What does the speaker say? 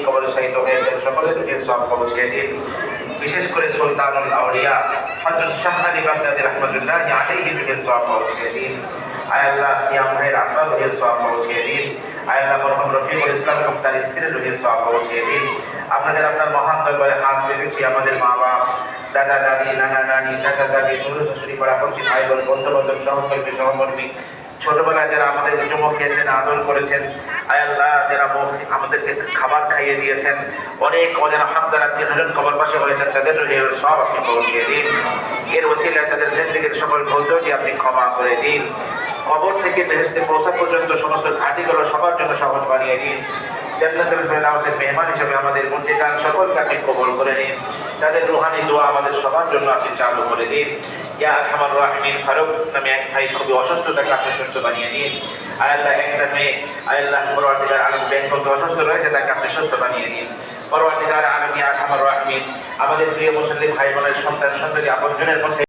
কবরে শাহিদ হয়েছেন সকলের রুহের সওয়াব পৌঁছে দিন। বিশেষ করে সুলতানুল আউলিয়া হযরত শাহ আলী বাগদাদী রাহমাতুল্লাহি আলাইহি রুহের সওয়াব পৌঁছে দিন। আয় আল্লাহ সিয়াম ভাইয়ের আপনার রুহের সওয়াব পৌঁছে দিন। আয় আল্লাহ মরহুম রফিকুল ইসলাম এবং তার স্ত্রীর রুহের সওয়াব পৌঁছে দিন। আপনাদের আপনার মহান দরবারে হাত রেখেছি আমাদের মা বাপ, দাদা দাদি, নানা নানি, চাচা চাচি, শ্বশুর শাশুড়ি, পাড়া পড়শি, ভাই বোন, বন্ধু বান্ধব, সহকর্মী সহকর্মী, ছোটবেলায় যারা আমাদেরকে চুমো খেয়েছেন, আদর করেছেন, আয় আল্লাহ যারা আমাদেরকে খাবার খাইয়ে দিয়েছেন, অনেক অজানা হাত দ্বারা ৩ কবর পাশে হয়েছেন, তাদের সব আপনি পৌঁছিয়ে দিন। এর ওসিলায় তাদের জিন্দেগীর সকল ভুলটি আপনি ক্ষমা করে দিন। কবর থেকে বেহেশতে পৌঁছা পর্যন্ত সমস্ত ঘাটিগুলো সবার জন্য সহজ বানিয়ে দিন। জান্নাতুল ফেরদাউসের মেহমান হিসেবে আমাদের মুর্তিদান সকলকে আপনি কবুল করে নিন। তাদের রুহানি দোয়া আমাদের সবার জন্য আপনি চালু করে দিন। ইয়া আরহামার রাহিমিন, ফারুক নামে এক ভাই খুবই অসুস্থ, তাকে আপনি সুস্থ বানিয়ে দিন। আয় আল্লাহ একটা মেয়ে, আয় আল্লাহ পরওয়ারদিগার আলম ব্যাংকক অসুস্থ রয়েছে, তাকে আপনি সুস্থ বানিয়ে দিন। পরওয়ারদিগার আলম ইয়া আরহামার রাহিমিন, আমাদের প্রিয় মুসলিম ভাই বোনের সন্তান সন্ততি আপনজনের মধ্যে